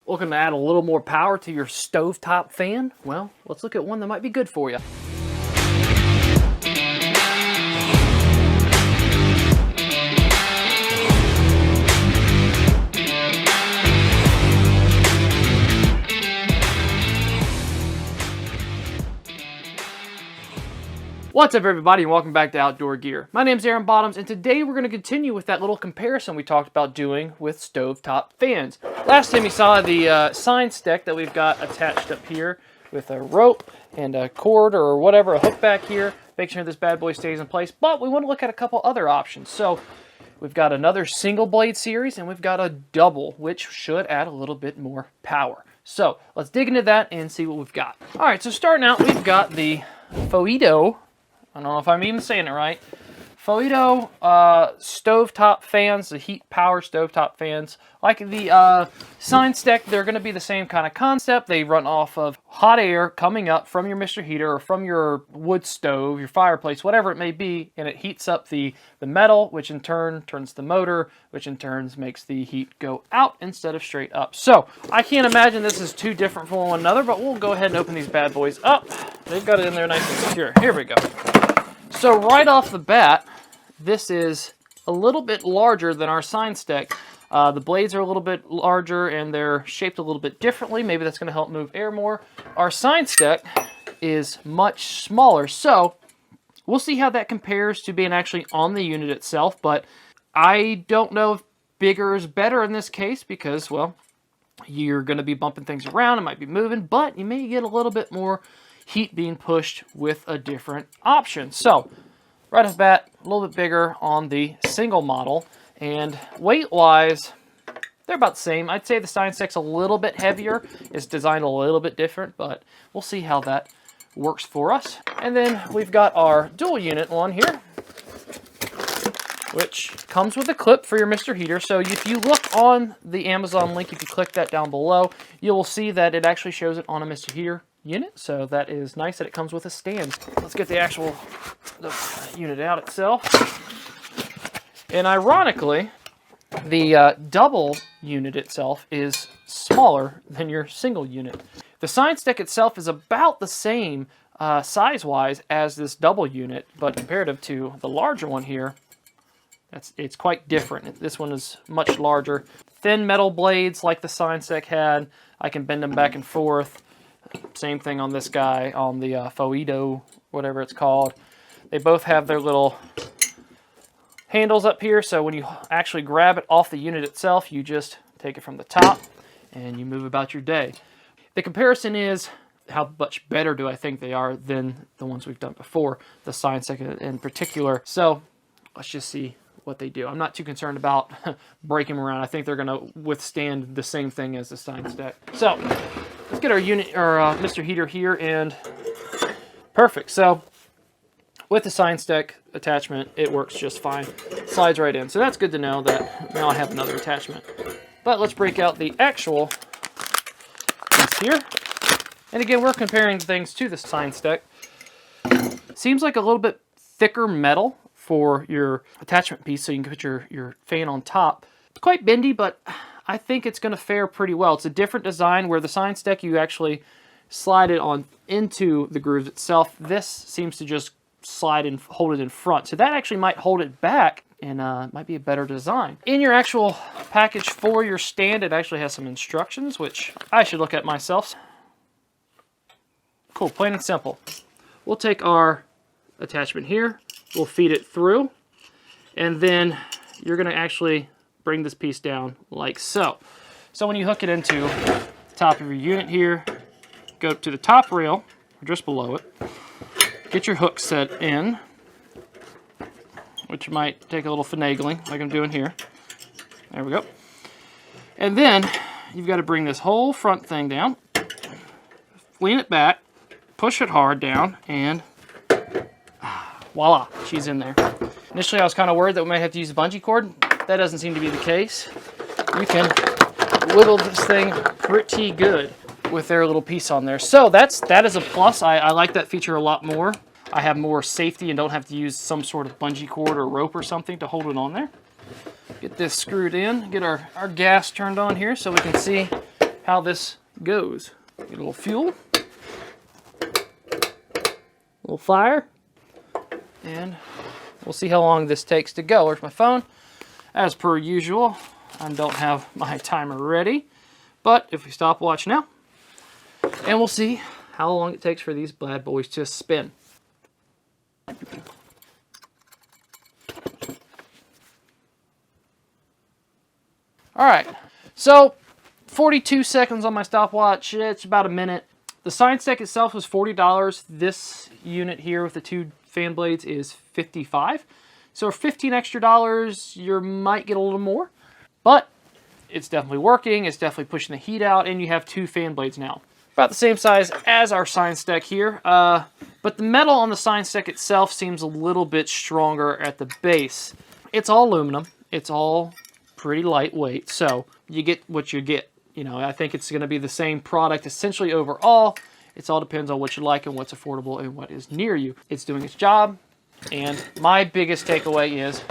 Looking to add a little more power to your stovetop fan? Well, let's look at one that might be good for you. What's up, everybody, and welcome back to Outdoor Gear. My name's Aaron Bottoms, and today we're going to continue with that little comparison we talked about doing with stovetop fans. Last time you saw the Signstek that we've got attached up here with a rope and a cord or whatever, a hook back here, make sure this bad boy stays in place. But we want to look at a couple other options. So we've got another single blade series, and we've got a double, which should add a little bit more power. So let's dig into that and see what we've got. All right, so starting out, we've got the Foedo, I don't know if I'm even saying it right, Foedo stovetop fans, the heat power stovetop fans. Like the Signstek, they're going to be the same kind of concept. They run off of hot air coming up from your Mr. Heater or from your wood stove, your fireplace, whatever it may be, and it heats up the metal, which in turn turns the motor, which in turn makes the heat go out instead of straight up. So I can't imagine this is too different from one another, but we'll go ahead and open these bad boys up. They've got it in there nice and secure. Here we go. So right off the bat, this is a little bit larger than our Signstek. The blades are a little bit larger and they're shaped a little bit differently. Maybe that's going to help move air more. Our Signstek is much smaller, so we'll see how that compares to being actually on the unit itself. But I don't know if bigger is better in this case because, well, you're going to be bumping things around. It might be moving, but you may get a little bit more heat being pushed with a different option. So right off the bat, a little bit bigger on the single model, and weight-wise, they're about the same. I'd say the Signstek's a little bit heavier. It's designed a little bit different, but we'll see how that works for us. And then we've got our dual unit one here, which comes with a clip for your Mr. Heater. So if you look on the Amazon link, if you click that down below, you will see that it actually shows it on a Mr. Heater unit. So that is nice that it comes with a stand. Let's get the actual unit out itself. And ironically, the double unit itself is smaller than your single unit. The Signstek itself is about the same size-wise as this double unit, but comparative to the larger one here, it's quite different. This one is much larger. Thin metal blades like the Signstek had. I can bend them back and forth. Same thing on this guy, on the Foedo, whatever it's called. They both have their little handles up here, so when you actually grab it off the unit itself, you just take it from the top and you move about your day. The comparison is how much better do I think they are than the ones we've done before, the Signstek in particular. So let's just see what they do. I'm not too concerned about breaking them around. I think they're going to withstand the same thing as the Signstek. So let's get our unit, or Mr. Heater here, and perfect. So with the Signstek attachment, it works just fine. Slides right in. So that's good to know that now I have another attachment. But let's break out the actual piece here. And again, we're comparing things to the Signstek. Seems like a little bit thicker metal for your attachment piece, so you can put your fan on top. It's quite bendy, but I think it's going to fare pretty well. It's a different design where the Signstek, you actually slide it on into the grooves itself. This seems to just slide and hold it in front. So that actually might hold it back and might be a better design. In your actual package for your stand, it actually has some instructions, which I should look at myself. Cool, plain and simple. We'll take our attachment here, we'll feed it through, and then you're going to actually bring this piece down like so. So when you hook it into the top of your unit here, go to the top rail, or just below it, get your hook set in, which might take a little finagling like I'm doing here. There we go. And then you've got to bring this whole front thing down, lean it back, push it hard down, and voila, she's in there. Initially I was kind of worried that we might have to use a bungee cord. That doesn't seem to be the case. You can wiggle this thing pretty good with their little piece on there. So that is a plus. I like that feature a lot more. I have more safety and don't have to use some sort of bungee cord or rope or something to hold it on there. Get this screwed in, get our gas turned on here so we can see how this goes. Get a little fuel, a little fire, and we'll see how long this takes to go. Where's my phone? As per usual, I don't have my timer ready, but if we stop watch now, and we'll see how long it takes for these bad boys to spin. All right, so 42 seconds on my stopwatch. It's about a minute. The Signstek itself is $40. This unit here with the 2 fan blades is $55. So for $15 extra, you might get a little more, but it's definitely working. It's definitely pushing the heat out, and you have 2 fan blades now. About the same size as our Signstek here, but the metal on the Signstek itself seems a little bit stronger at the base. It's all aluminum. It's all pretty lightweight, so you get what you get. You know, I think it's going to be the same product essentially overall. It all depends on what you like and what's affordable and what is near you. It's doing its job, and my biggest takeaway is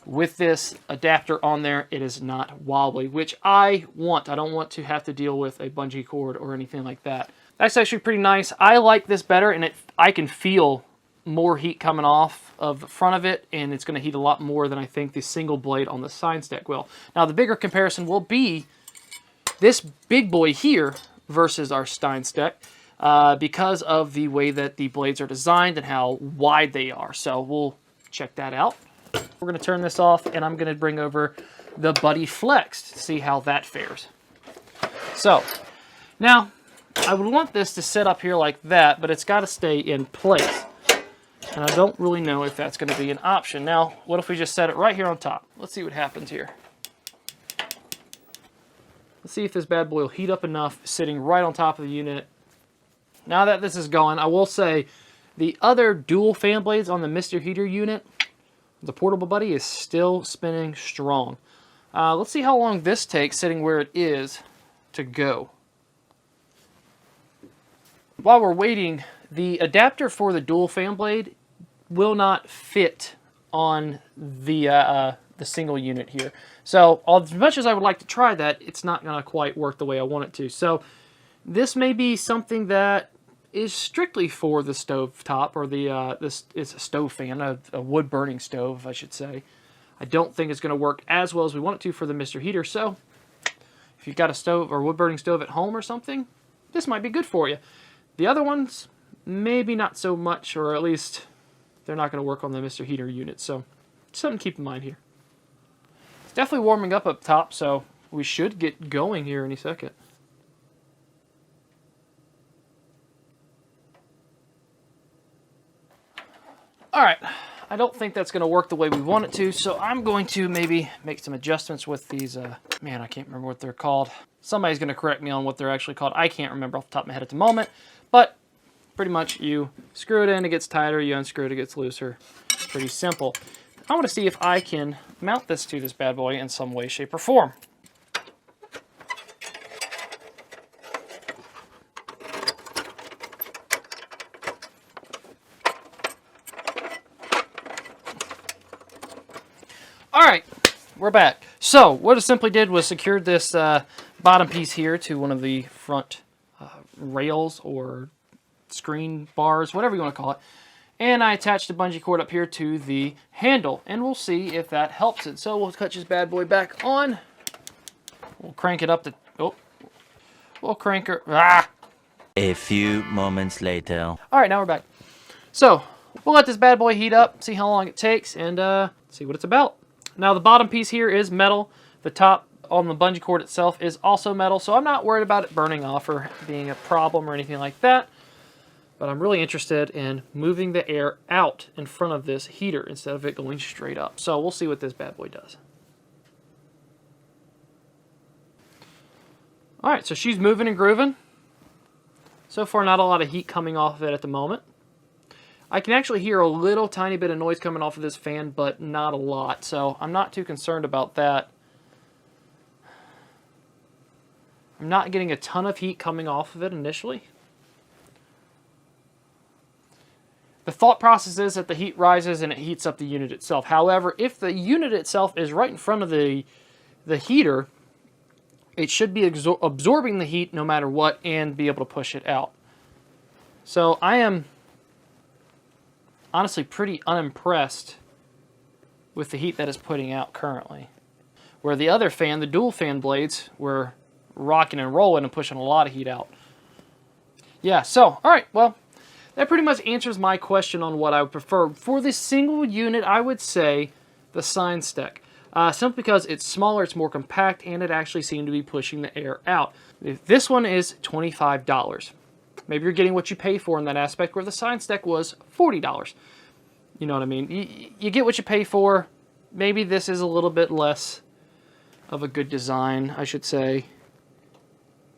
with this adapter on there, it is not wobbly, which I want. I don't want to have to deal with a bungee cord or anything like that. That's actually pretty nice. I like this better, and I can feel more heat coming off of the front of it, and it's going to heat a lot more than I think the single blade on the Signstek will. Now, the bigger comparison will be this big boy here versus our Signstek because of the way that the blades are designed and how wide they are. So we'll check that out. We're going to turn this off, and I'm going to bring over the Buddy Flex to see how that fares. So, now, I would want this to sit up here like that, but it's got to stay in place. And I don't really know if that's going to be an option. Now, what if we just set it right here on top? Let's see what happens here. Let's see if this bad boy will heat up enough sitting right on top of the unit. Now that this is going, I will say the other dual fan blades on the Mr. Heater unit, the portable buddy, is still spinning strong. Let's see how long this takes sitting where it is to go. While we're waiting, the adapter for the dual fan blade will not fit on the single unit here. So as much as I would like to try that, it's not going to quite work the way I want it to. So this may be something that is strictly for the stove top, or this is a stove fan, a wood burning stove, I should say. I don't think it's going to work as well as we want it to for the Mr. Heater. So if you've got a stove or wood burning stove at home or something, this might be good for you. The other ones, maybe not so much, or at least they're not going to work on the Mr. Heater unit. So something to keep in mind here. It's definitely warming up top, so we should get going here any second. Alright, I don't think that's going to work the way we want it to, so I'm going to maybe make some adjustments with these, man, I can't remember what they're called. Somebody's going to correct me on what they're actually called. I can't remember off the top of my head at the moment, but pretty much you screw it in, it gets tighter, you unscrew it, it gets looser. Pretty simple. I want to see if I can mount this to this bad boy in some way, shape, or form. Alright, we're back. So, what I simply did was secured this bottom piece here to one of the front rails or screen bars, whatever you want to call it. And I attached a bungee cord up here to the handle, and we'll see if that helps it. So we'll catch this bad boy back on. We'll crank it up to, we'll crank her, A few moments later. Alright, now we're back. So, we'll let this bad boy heat up, see how long it takes, and see what it's about. Now the bottom piece here is metal. The top on the bungee cord itself is also metal, so I'm not worried about it burning off or being a problem or anything like that. But I'm really interested in moving the air out in front of this heater instead of it going straight up. So we'll see what this bad boy does. Alright, so she's moving and grooving. So far not a lot of heat coming off of it at the moment. I can actually hear a little tiny bit of noise coming off of this fan, but not a lot. So I'm not too concerned about that. I'm not getting a ton of heat coming off of it initially. The thought process is that the heat rises and it heats up the unit itself. However, if the unit itself is right in front of the heater, it should be absorbing the heat no matter what and be able to push it out. So I am honestly pretty unimpressed with the heat that it's putting out currently. Where the other fan, the dual fan blades, were rocking and rolling and pushing a lot of heat out. Yeah, so, alright, well, that pretty much answers my question on what I would prefer. For this single unit, I would say the Signstek. Simply because it's smaller, it's more compact, and it actually seemed to be pushing the air out. This one is $25. Maybe you're getting what you pay for in that aspect, where the Signstek was $40. You know what I mean? You get what you pay for. Maybe this is a little bit less of a good design, I should say.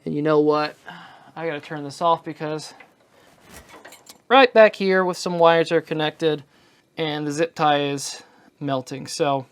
And you know what? I gotta turn this off because right back here with some wires are connected and the zip tie is melting. So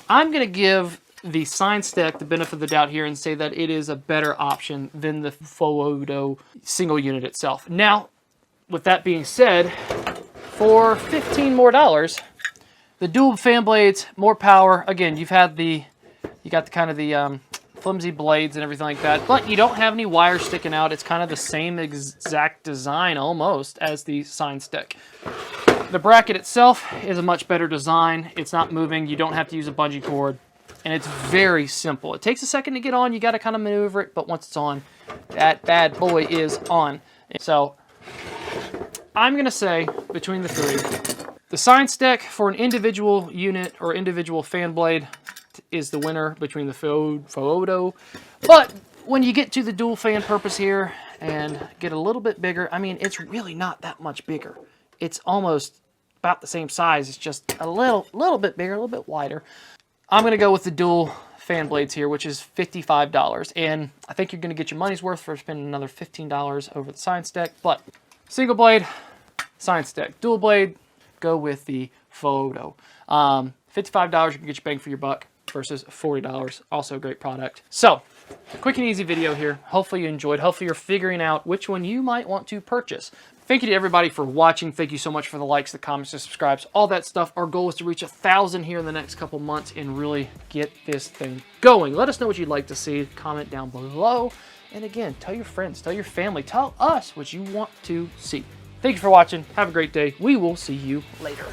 I'm going to give the Signstek the benefit of the doubt here and say that it is a better option than the Foedo single unit itself. Now, with that being said, for $15 more, the dual fan blades, more power. Again, you got the kind of the flimsy blades and everything like that, but you don't have any wires sticking out. It's kind of the same exact design almost as the Signstek. The bracket itself is a much better design. It's not moving. You don't have to use a bungee cord. And it's very simple. It takes a second to get on. You got to kind of maneuver it, but once it's on, that bad boy is on. So I'm going to say between the three, the Signstek for an individual unit or individual fan blade is the winner between the Foedo. But when you get to the dual fan purpose here and get a little bit bigger, I mean, it's really not that much bigger. It's almost about the same size. It's just a little bit bigger, a little bit wider. I'm going to go with the dual fan blades here, which is $55. And I think you're going to get your money's worth for spending another $15 over the Signstek. But single blade, Signstek. Dual blade, go with the Foedo. $55, you can get your bang for your buck versus $40. Also a great product. So, quick and easy video here. Hopefully you enjoyed. Hopefully you're figuring out which one you might want to purchase. Thank you to everybody for watching. Thank you so much for the likes, the comments, the subscribes, all that stuff. Our goal is to reach 1,000 here in the next couple months and really get this thing going. Let us know what you'd like to see. Comment down below. And again, tell your friends, tell your family, tell us what you want to see. Thank you for watching. Have a great day. We will see you later.